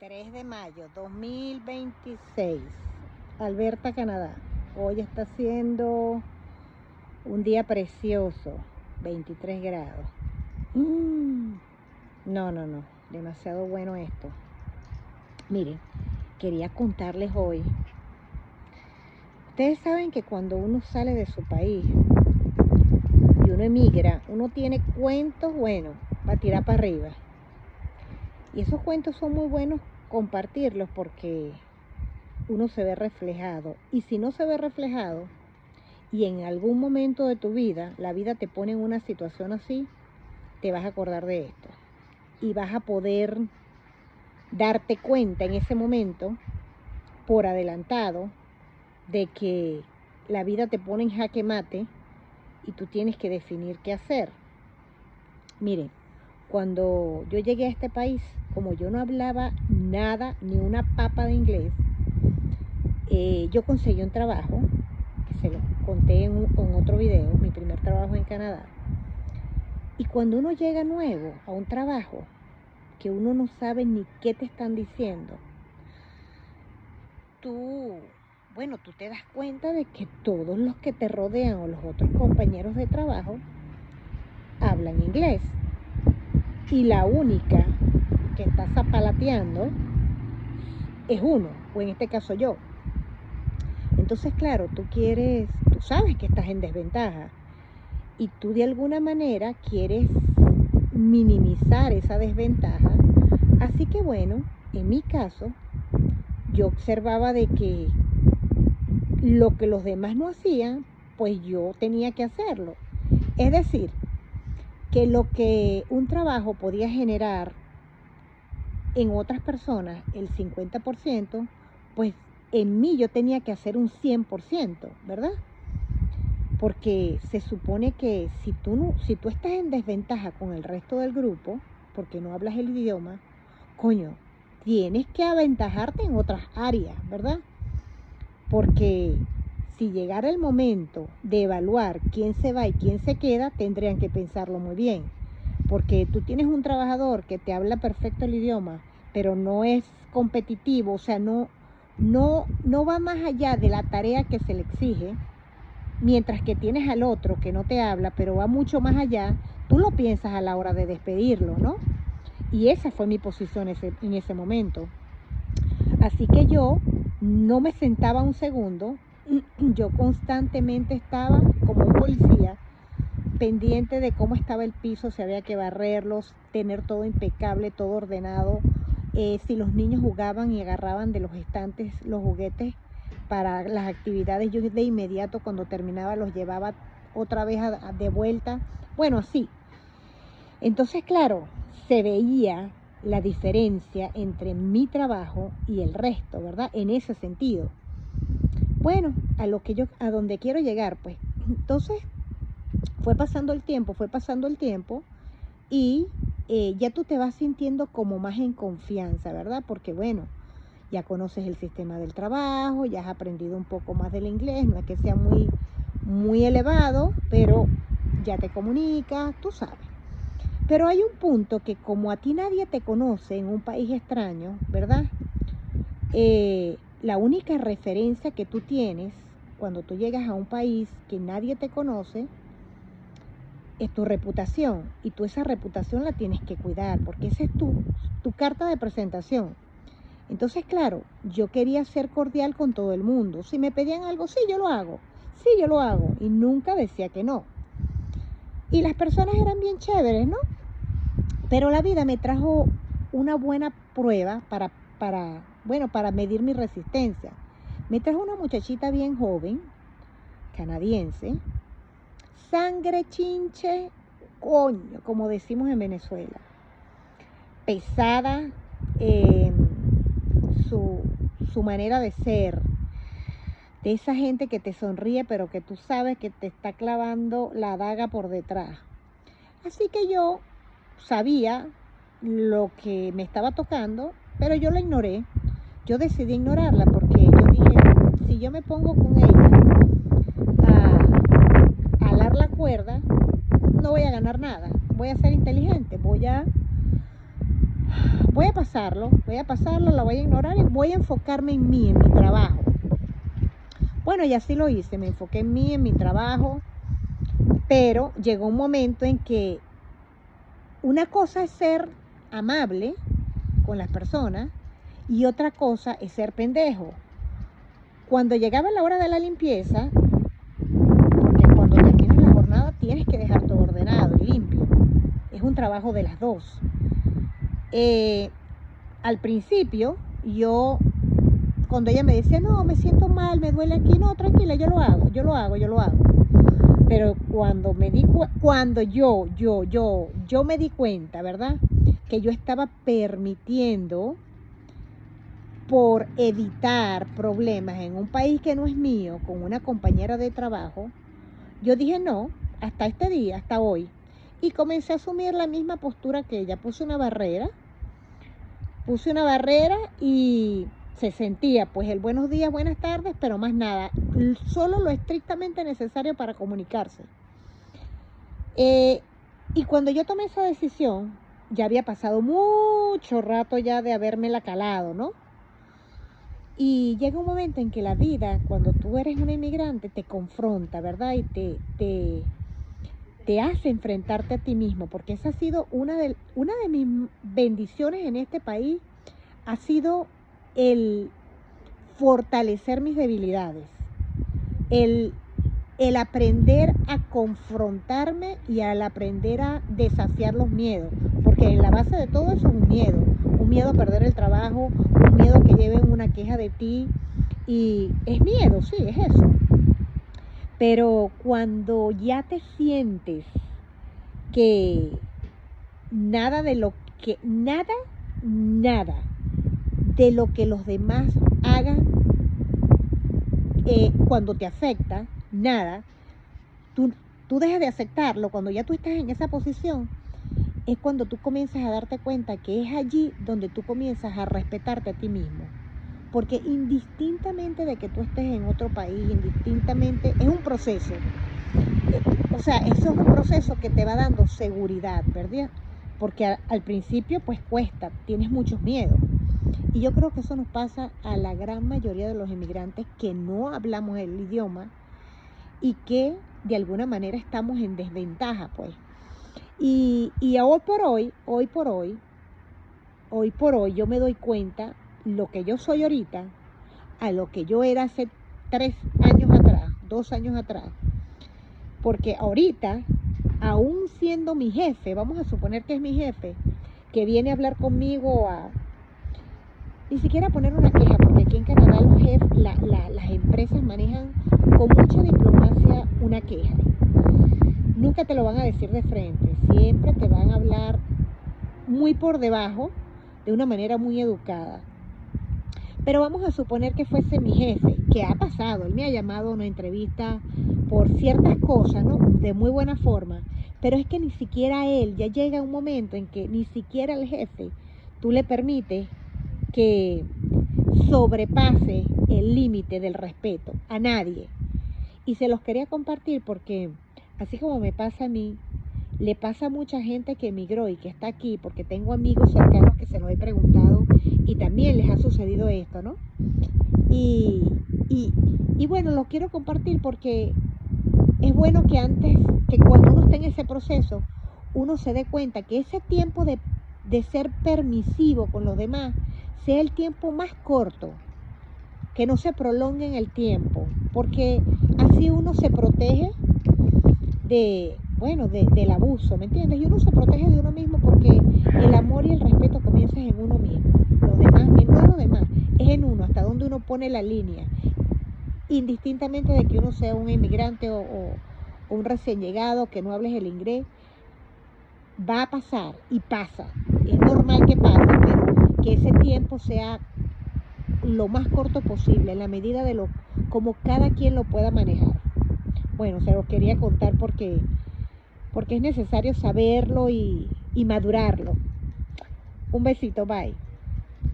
3 de mayo 2026, Alberta, Canadá. Hoy está siendo un día precioso, 23 grados. No, demasiado bueno esto. Miren, quería contarles hoy. Ustedes saben que cuando uno sale de su país y uno emigra, uno tiene cuentos buenos para tirar para arriba. Y esos cuentos son muy buenos compartirlos porque uno se ve reflejado. Y si no se ve reflejado y en algún momento de tu vida, la vida te pone en una situación así, te vas a acordar de esto. Y vas a poder darte cuenta en ese momento, por adelantado, de que la vida te pone en jaque mate y tú tienes que definir qué hacer. Miren, cuando yo llegué a este país, como yo no hablaba nada, ni una papa de inglés, yo conseguí un trabajo, que se lo conté en otro video, mi primer trabajo en Canadá. Y cuando uno llega nuevo a un trabajo, que uno no sabe ni qué te están diciendo, tú te das cuenta de que todos los que te rodean o los otros compañeros de trabajo hablan inglés. Y la única que está zapalateando es uno, o en este caso yo. Entonces, claro, tú sabes que estás en desventaja y tú de alguna manera quieres minimizar esa desventaja. Así que bueno, en mi caso, yo observaba de que lo que los demás no hacían, pues yo tenía que hacerlo. Es decir, que lo que un trabajo podía generar en otras personas, el 50%, pues en mí yo tenía que hacer un 100%, ¿verdad? Porque se supone que si tú estás en desventaja con el resto del grupo, porque no hablas el idioma, tienes que aventajarte en otras áreas, ¿verdad? Porque si llegara el momento de evaluar quién se va y quién se queda, tendrían que pensarlo muy bien. Porque tú tienes un trabajador que te habla perfecto el idioma, pero no es competitivo, o sea, no va más allá de la tarea que se le exige, mientras que tienes al otro que no te habla, pero va mucho más allá, tú lo piensas a la hora de despedirlo, ¿no? Y esa fue mi posición en ese momento. Así que yo no me sentaba un segundo, yo constantemente estaba como un policía, pendiente de cómo estaba el piso, si había que barrerlos, tener todo impecable, todo ordenado. Si los niños jugaban y agarraban de los estantes los juguetes para las actividades, yo de inmediato cuando terminaba los llevaba otra vez de vuelta. Bueno, así. Entonces, claro, se veía la diferencia entre mi trabajo y el resto, ¿verdad? En ese sentido. Bueno, a donde quiero llegar, pues. Entonces, fue pasando el tiempo y ya tú te vas sintiendo como más en confianza, ¿verdad? Porque bueno, ya conoces el sistema del trabajo, ya has aprendido un poco más del inglés, no es que sea muy elevado, pero ya te comunicas, tú sabes. Pero hay un punto que como a ti nadie te conoce en un país extraño, ¿verdad? La única referencia que tú tienes cuando tú llegas a un país que nadie te conoce es tu reputación, y tú esa reputación la tienes que cuidar porque esa es tu carta de presentación. Entonces, claro, yo quería ser cordial con todo el mundo. Si me pedían algo, sí, yo lo hago, y nunca decía que no. Y las personas eran bien chéveres, ¿no? Pero la vida me trajo una buena prueba para medir mi resistencia. Me trajo una muchachita bien joven, canadiense, sangre chinche, como decimos en Venezuela. Pesada, su manera de ser, de esa gente que te sonríe, pero que tú sabes que te está clavando la daga por detrás. Así que yo sabía lo que me estaba tocando, pero yo la ignoré. Yo decidí ignorarla porque yo dije, si yo me pongo con ella a alar la cuerda, no voy a ganar nada. Voy a ser inteligente, voy a voy a pasarlo, lo voy a ignorar y voy a enfocarme en mí, en mi trabajo. Bueno, y así lo hice, me enfoqué en mí, en mi trabajo, pero llegó un momento en que una cosa es ser amable con las personas y otra cosa es ser pendejo. Cuando llegaba la hora de la limpieza, porque cuando terminas la jornada tienes que dejar todo ordenado y limpio, es un trabajo de las dos. Al principio, cuando ella me decía, no, me siento mal, me duele aquí, no, tranquila, yo lo hago. Pero cuando yo me di cuenta, ¿verdad? Que yo estaba permitiendo por evitar problemas en un país que no es mío, con una compañera de trabajo, yo dije no, hasta este día, hasta hoy. Y comencé a asumir la misma postura que ella. Puse una barrera y se sentía pues el buenos días, buenas tardes, pero más nada, solo lo estrictamente necesario para comunicarse. Y cuando yo tomé esa decisión, ya había pasado mucho rato ya de habérmela calado, ¿no? Y llega un momento en que la vida, cuando tú eres una inmigrante, te confronta, ¿verdad? Y te hace enfrentarte a ti mismo, porque esa ha sido una de mis bendiciones en este país, ha sido el fortalecer mis debilidades, el aprender a confrontarme y al aprender a desafiar los miedos, porque en la base de todo eso es un miedo a perder el trabajo, un miedo a que lleven una queja de ti, y es miedo, sí, es eso. Pero cuando ya te sientes que nada de lo que los demás hagan, cuando te afecta, nada, tú dejas de aceptarlo. Cuando ya tú estás en esa posición, es cuando tú comienzas a darte cuenta que es allí donde tú comienzas a respetarte a ti mismo. Porque indistintamente de que tú estés en otro país, indistintamente, es un proceso. O sea, eso es un proceso que te va dando seguridad, ¿verdad? Porque al principio pues cuesta, tienes muchos miedos. Y yo creo que eso nos pasa a la gran mayoría de los inmigrantes que no hablamos el idioma y que de alguna manera estamos en desventaja, pues. Y hoy por hoy yo me doy cuenta lo que yo soy ahorita a lo que yo era hace 3 años atrás, 2 años atrás. Porque ahorita, aún siendo mi jefe, vamos a suponer que es mi jefe, que viene a hablar conmigo ni siquiera a poner una queja, porque aquí en Canadá las empresas manejan con mucha diplomacia una queja. Nunca te lo van a decir de frente, siempre te van a hablar muy por debajo, de una manera muy educada. Pero vamos a suponer que fuese mi jefe, que ha pasado, él me ha llamado a una entrevista por ciertas cosas, ¿no? De muy buena forma, pero es que ni siquiera él, ya llega un momento en que ni siquiera el jefe, tú le permites que sobrepase el límite del respeto a nadie. Y se los quería compartir porque, así como me pasa a mí, le pasa a mucha gente que emigró y que está aquí, porque tengo amigos cercanos que se los he preguntado y también les ha sucedido esto, ¿no? Y bueno, lo quiero compartir porque es bueno que cuando uno esté en ese proceso, uno se dé cuenta que ese tiempo de ser permisivo con los demás sea el tiempo más corto, que no se prolongue en el tiempo, porque así uno se protege del abuso, ¿me entiendes? Y uno se protege de uno mismo porque el amor y el respeto comienzan en uno mismo. Los demás, no en los demás, es en uno, hasta donde uno pone la línea. Indistintamente de que uno sea un inmigrante o un recién llegado, que no hables el inglés, va a pasar y pasa. Es normal que pase, pero que ese tiempo sea lo más corto posible, en la medida de como cada quien lo pueda manejar. Bueno, se lo quería contar porque es necesario saberlo y madurarlo. Un besito, bye.